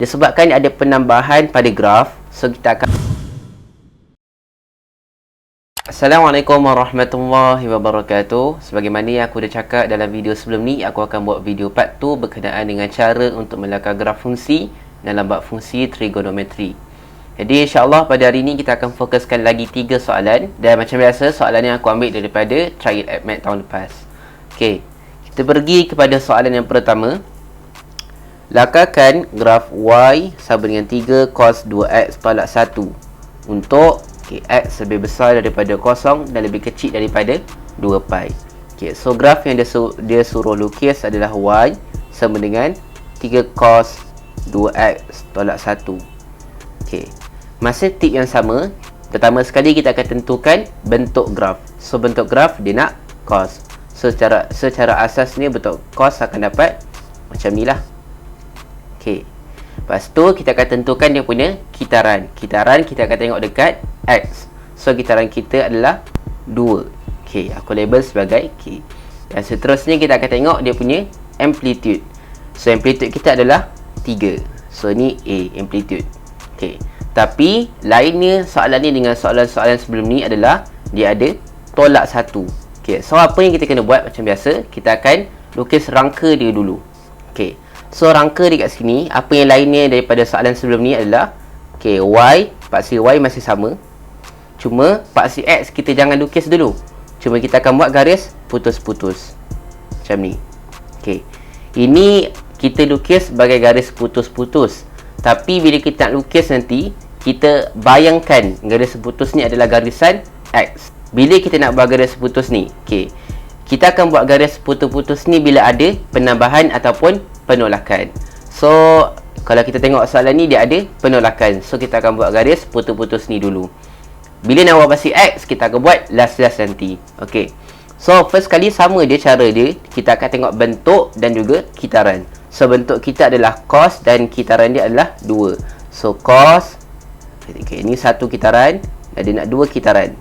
Disebabkan ada penambahan pada graf, so kita akan... Assalamualaikum warahmatullahi wabarakatuh. Sebagaimana yang aku dah cakap dalam video sebelum ni, aku akan buat video part 2 berkenaan dengan cara untuk melakar graf fungsi dalam bab fungsi trigonometri. Jadi insyaAllah pada hari ini kita akan fokuskan lagi 3 soalan. Dan macam biasa, soalan yang aku ambil daripada Trial APMAT tahun lepas. Okey, kita pergi kepada soalan yang pertama. Lakarkan graf Y sama dengan 3 cos 2x tolak 1 untuk X lebih besar daripada 0 dan lebih kecil daripada 2 pi. Okay, so graf yang dia suruh lukis adalah Y sama dengan 3 cos 2x tolak 1. Okay, masih tip yang sama. Pertama sekali kita akan tentukan bentuk graf. So bentuk graf dia nak cos. So secara asasnya bentuk cos akan dapat macam ni lah. Okay, lepas tu kita akan tentukan dia punya kitaran. Kitaran kita akan tengok dekat X. So kitaran kita adalah 2. Okay, aku label sebagai K. Dan seterusnya kita akan tengok dia punya amplitude. So amplitude kita adalah 3. So ni A, amplitude. Okay, tapi lainnya soalan ni dengan soalan-soalan sebelum ni adalah dia ada tolak 1. Okay, so apa yang kita kena buat macam biasa, kita akan lukis rangka dia dulu. Okay, so rangka dekat sini, apa yang lainnya daripada soalan sebelum ni adalah okay, Y, paksi Y masih sama. Cuma paksi X kita jangan lukis dulu. Cuma kita akan buat garis putus-putus macam ni. Okay, ini kita lukis sebagai garis putus-putus. Tapi bila kita nak lukis nanti, kita bayangkan garis putus ni adalah garisan X. Bila kita nak buat garis putus ni, okay, kita akan buat garis putus-putus ni bila ada penambahan ataupun penolakan. So kalau kita tengok soalan ni dia ada penolakan. So kita akan buat garis putus-putus ni dulu. Bila nak buat paksi X, kita akan buat last-last nanti. Okay, so first kali sama dia cara dia. Kita akan tengok bentuk dan juga kitaran. So bentuk kita adalah cos dan kitaran dia adalah 2. So cos, okay, ini satu kitaran dan dia nak 2 kitaran.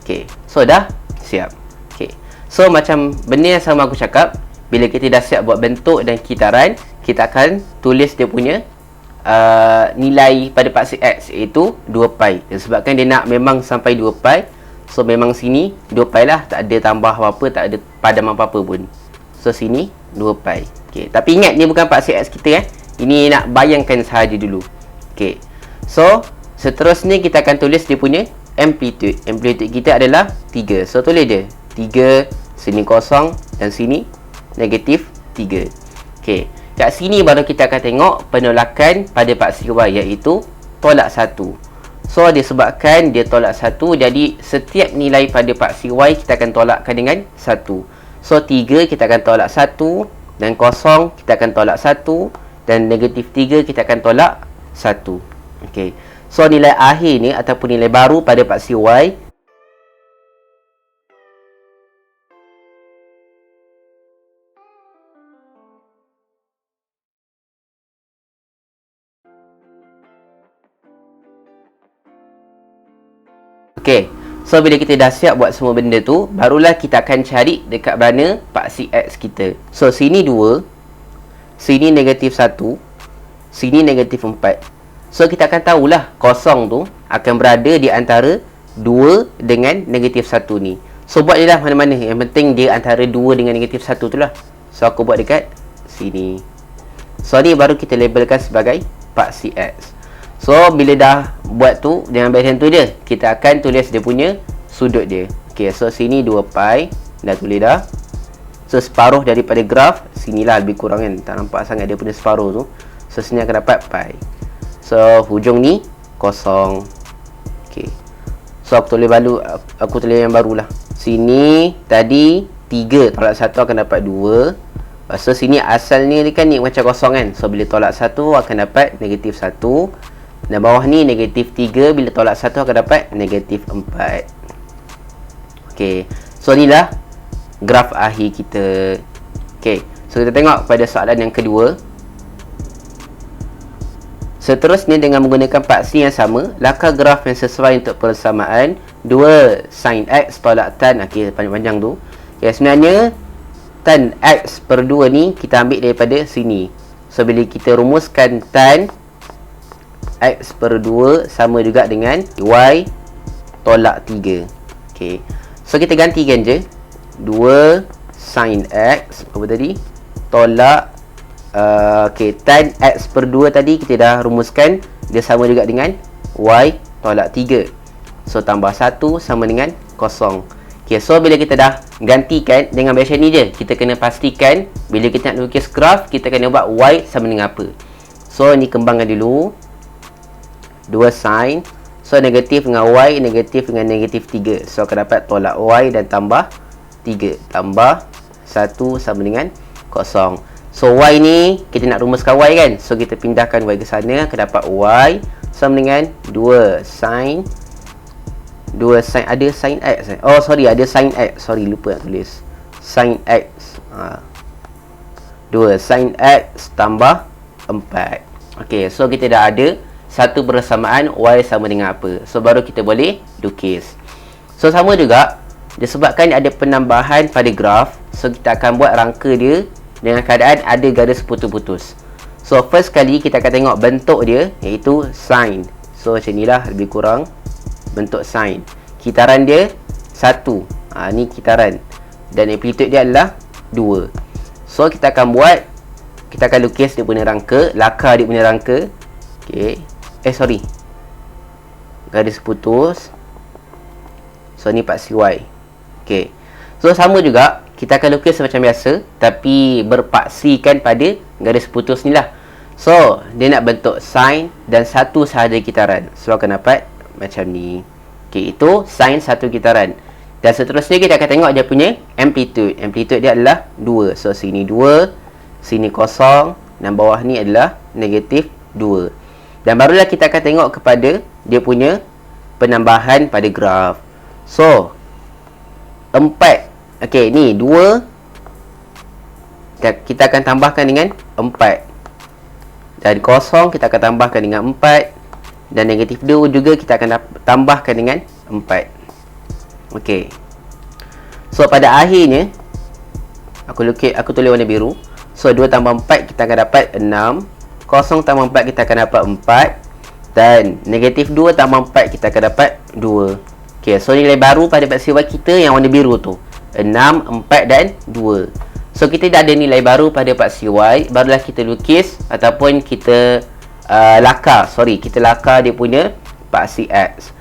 Okay, so dah siap. Okay, so macam benda yang sama aku cakap, bila kita dah siap buat bentuk dan kitaran, kita akan tulis dia punya nilai pada paksi X, iaitu 2 pi. Disebabkan dia nak memang sampai 2 pi, so memang sini 2 pi lah, tak ada tambah apa-apa, tak ada padam apa-apa pun. So sini 2 pi. Okay, tapi ingat ni bukan paksi X kita ini nak bayangkan sahaja dulu. Okay, so seterusnya kita akan tulis dia punya amplitude. Amplitude kita adalah 3. So tulis dia 3, sini kosong dan sini negatif 3. Okay, kat sini baru kita akan tengok penolakan pada paksi Y, iaitu tolak 1. So disebabkan dia tolak 1, jadi setiap nilai pada paksi Y kita akan tolakkan dengan 1. So 3 kita akan tolak 1, dan kosong kita akan tolak 1, dan negatif 3 kita akan tolak 1. Okay, so nilai akhir ni ataupun nilai baru pada paksi Y okay, so bila kita dah siap buat semua benda tu, barulah kita akan cari dekat mana paksi X kita. So sini 2, sini negatif 1, sini negatif 4. So kita akan tahulah kosong tu akan berada di antara 2 dengan negatif 1 ni. So buat je lah mana-mana, yang penting dia antara 2 dengan negatif 1 tu lah. So aku buat dekat sini. So ni baru kita labelkan sebagai paksi X. So bila dah buat tu, jangan bagi tu je, kita akan tulis dia punya sudut dia. Okay, so sini 2 pi, dah tulis dah. So separuh daripada graf, sinilah lebih kurang kan, tak nampak sangat dia punya separuh tu. So sini akan dapat pi. So hujung ni kosong. Okay, so aku tulis yang baru lah. Sini tadi 3 tolak 1 akan dapat 2. So sini asalnya ni kan ni macam kosong kan. So bila tolak 1 akan dapat negatif 1. Dan bawah ni negatif 3, bila tolak 1 akan dapat negatif 4. Okay, so inilah graf akhir kita. Okay, so kita tengok pada soalan yang kedua. Seterusnya dengan menggunakan paksi yang sama, lakar graf yang sesuai untuk persamaan 2 sin X tolak tan. Okay, panjang-panjang tu. Okay, sebenarnya tan X per 2 ni kita ambil daripada sini. So bila kita rumuskan tan X per 2 sama juga dengan Y tolak 3. Okay, so kita gantikan je 2 sin X apa tadi tolak okay, tan X per 2 tadi kita dah rumuskan, dia sama juga dengan Y tolak 3. So tambah 1 sama dengan 0. Okay, so bila kita dah gantikan dengan macam ni je, kita kena pastikan bila kita nak lukis graf, kita kena buat Y sama dengan apa. So ni kembangkan dulu 2 sin. So negatif dengan Y, negatif dengan negatif 3. So akan dapat tolak Y dan tambah 3 tambah 1 sama dengan 0. So Y ni kita nak rumuskan Y kan. So kita pindahkan Y ke sana, akan dapat Y sama dengan 2 sin ada sin X. Oh sorry, ada sin X. Sorry, lupa nak tulis sin X. 2 sin X tambah 4. Okay, so kita dah ada satu persamaan Y sama dengan apa. So baru kita boleh lukis. So sama juga, disebabkan ada penambahan pada graf, so kita akan buat rangka dia dengan keadaan ada garis putus-putus. So first kali kita akan tengok bentuk dia, iaitu sin. So macam inilah lebih kurang bentuk sin. Kitaran dia 1. Ni kitaran. Dan amplitude dia adalah 2. So kita akan lukis dia punya rangka, laka dia punya rangka. Okay. Sorry, garis putus. So ni paksi Y. Okay, so sama juga kita akan lukis macam biasa, tapi berpaksikan pada garis putus ni lah. So dia nak bentuk sin dan satu sahaja kitaran. So akan dapat macam ni. Okay, itu sin satu kitaran. Dan seterusnya kita akan tengok dia punya amplitude. Amplitude dia adalah 2. So sini 2, sini kosong, dan bawah ni adalah negatif 2. Dan barulah kita akan tengok kepada dia punya penambahan pada graf. So 4. Okay, ni 2 kita akan tambahkan dengan 4. Dan kosong kita akan tambahkan dengan 4. Dan negatif 2 juga kita akan tambahkan dengan 4. Okey. So pada akhirnya aku tulis warna biru. So 2 tambah 4 kita akan dapat 6. Kosong tambah 4 kita akan dapat 4. Dan negatif 2 tambah 4 kita akan dapat 2. Okey, so nilai baru pada paksi Y kita yang warna biru tu 6, 4 dan 2. So kita dah ada nilai baru pada paksi Y. Barulah kita lukis ataupun kita kita laka dia punya paksi X.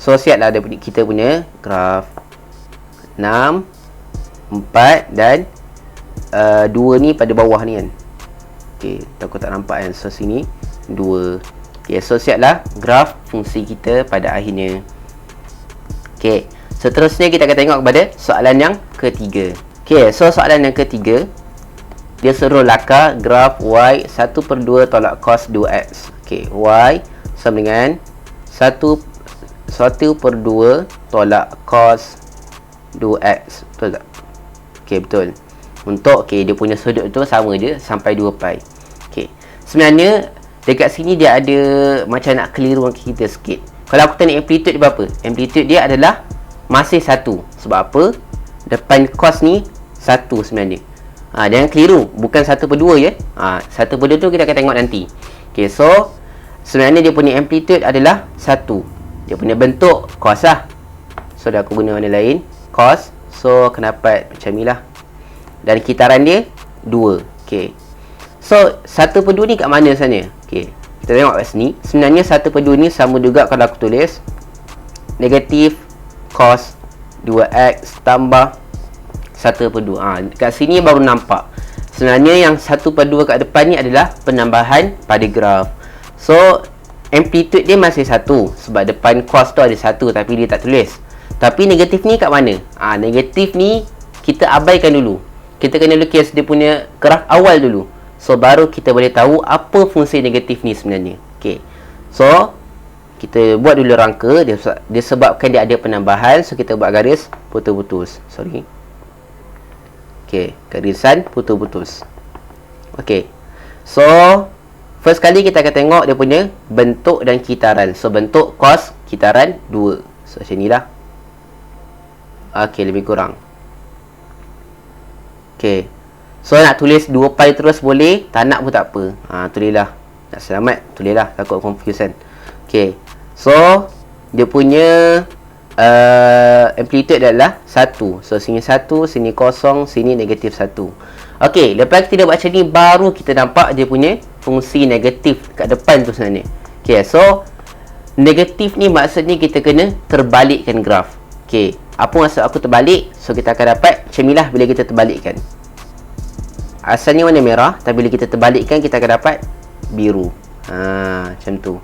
So siaplah kita punya graf 6, 4 dan 2 ni pada bawah ni kan. Okay, takut tak nampak kan. So sini 2. Okay, so siaplah graf fungsi kita pada akhirnya. Okay, seterusnya kita akan tengok kepada soalan yang ketiga. Okay, so soalan yang ketiga, dia suruh laka graf Y 1/2 tolak cos 2x. Okay, Y sama dengan 1/2 tolak cos 2x. Betul tak? Okay, betul. Untuk dia punya sudut tu sama je sampai 2 pi. Okay, sebenarnya dekat sini dia ada macam nak keliruan kita sikit. Kalau aku tanya amplitude dia berapa? Amplitude dia adalah masih 1. Sebab apa? Depan cos ni 1 sebenarnya. Jangan keliru. Bukan 1/2 ya. 1/2 tu kita akan tengok nanti. Okay, so sebenarnya dia punya amplitude adalah 1. Dia punya bentuk cos lah. So dah aku guna warna lain, cos. So akan dapat macam ni lah. Dan kitaran dia 2. Okay, so 1/2 ni kat mana sebenarnya? Okay, kita tengok kat sini. Sebenarnya 1/2 ni sama juga kalau aku tulis negatif cos 2x tambah 1/2. Kat sini baru nampak. Sebenarnya yang 1/2 kat depan ni adalah penambahan pada graf. So amplitude dia masih 1 sebab depan cos tu ada 1 tapi dia tak tulis. Tapi negatif ni kat mana? Negatif ni kita abaikan dulu. kita kena lukis dia punya graf awal dulu. So baru kita boleh tahu apa fungsi negatif ni sebenarnya. Okey. So kita buat dulu rangka. Dia sebabkan dia ada penambahan, so kita buat garis putus-putus. Sorry. Okey, garisan putus-putus. Okey. So first kali kita akan tengok dia punya bentuk dan kitaran. So bentuk cos kitaran 2. So macam ni lah. Okey, lebih kurang. Okey. So nak tulis 2 pi terus boleh, tak nak pun tak apa. Tulislah. Nak selamat, tulislah. Takut confuse kan. Okey. So dia punya amplitude adalah 1. So sini 1, sini kosong, sini negatif 1. Okey, lepas kita dah buat macam ni, baru kita nampak dia punya fungsi negatif kat depan tu sebenarnya. Okey, so negatif ni maksudnya kita kena terbalikkan graf. Okey, apa maksud aku terbalik? So kita akan dapat macam ni lah bila kita terbalikkan. Asalnya warna merah, tapi bila kita terbalikkan kita akan dapat biru. Macam tu.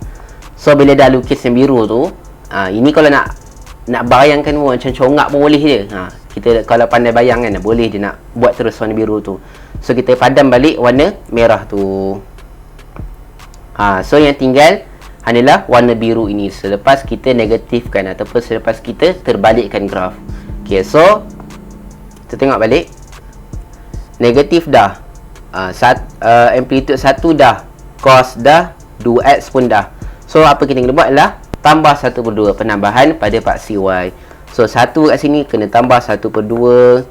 So bila dah lukis yang biru tu, ini kalau nak bayangkan pun macam congak pun boleh je. Kita kalau pandai bayang kan, boleh je nak buat terus warna biru tu. So kita padam balik warna merah tu. So yang tinggal hanyalah warna biru ini selepas kita negatifkan ataupun selepas kita terbalikkan graf. Okay, so kita tengok balik. Negatif dah, amplitude 1 dah, cos dah, 2x pun dah. So apa kita kena buat adalah tambah 1/2, penambahan pada paksi Y. So 1 kat sini kena tambah 1/2,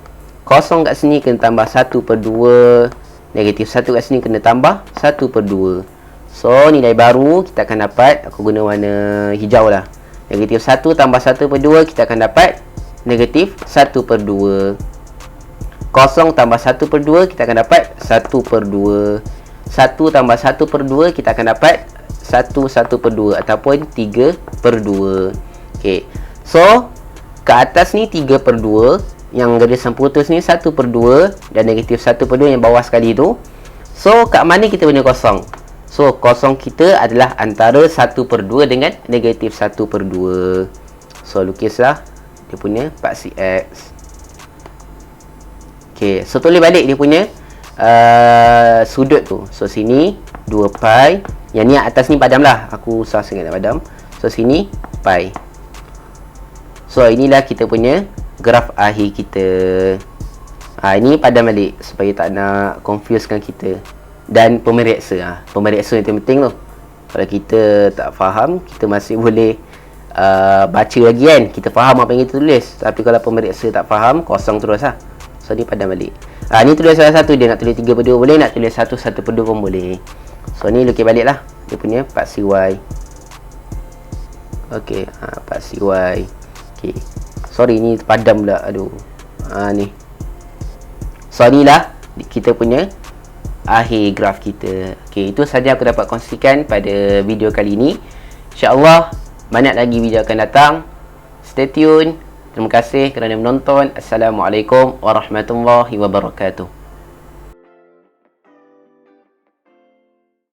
kosong kat sini kena tambah 1/2, negatif 1 kat sini kena tambah 1/2. So nilai baru kita akan dapat, aku guna warna hijau lah. Negatif 1 tambah 1/2 kita akan dapat negatif 1/2. Kosong tambah 1/2 kita akan dapat 1/2. 1 tambah 1/2 kita akan dapat 1/2 ataupun 3/2. Okey. So ke atas ni 3/2, yang garisan putus ni 1/2 dan negatif 1/2 yang bawah sekali tu. So kat mana kita punya kosong? So kosong kita adalah antara 1/2 dengan negatif 1/2. So lukislah dia punya paksi X. Okey, so tulis balik dia punya sudut tu. So sini 2 pi. Yang ni atas ni padam lah. Aku susah sangat nak padam. So sini pi. So inilah kita punya graf akhir kita. Ini padam balik supaya tak nak confusekan kita. Dan pemeriksa. Pemeriksa yang penting tu. Kalau kita tak faham, kita masih boleh baca lagi kan. Kita faham apa yang kita tulis. Tapi kalau pemeriksa tak faham, kosong terus lah. So ni padam balik. Ni tulis salah satu. Dia nak tulis 3/2 boleh, nak tulis 1/2 pun boleh. So ni lukis balik lah dia punya paksi Y. Okey, paksi Y. Okey, sorry ni padam pula. Aduh. Ni. So ni lah kita punya akhir graf kita. Okey, itu saja aku dapat kongsikan pada video kali ini. InsyaAllah banyak lagi video akan datang. Stay tune. Terima kasih kerana menonton. Assalamualaikum warahmatullahi wabarakatuh.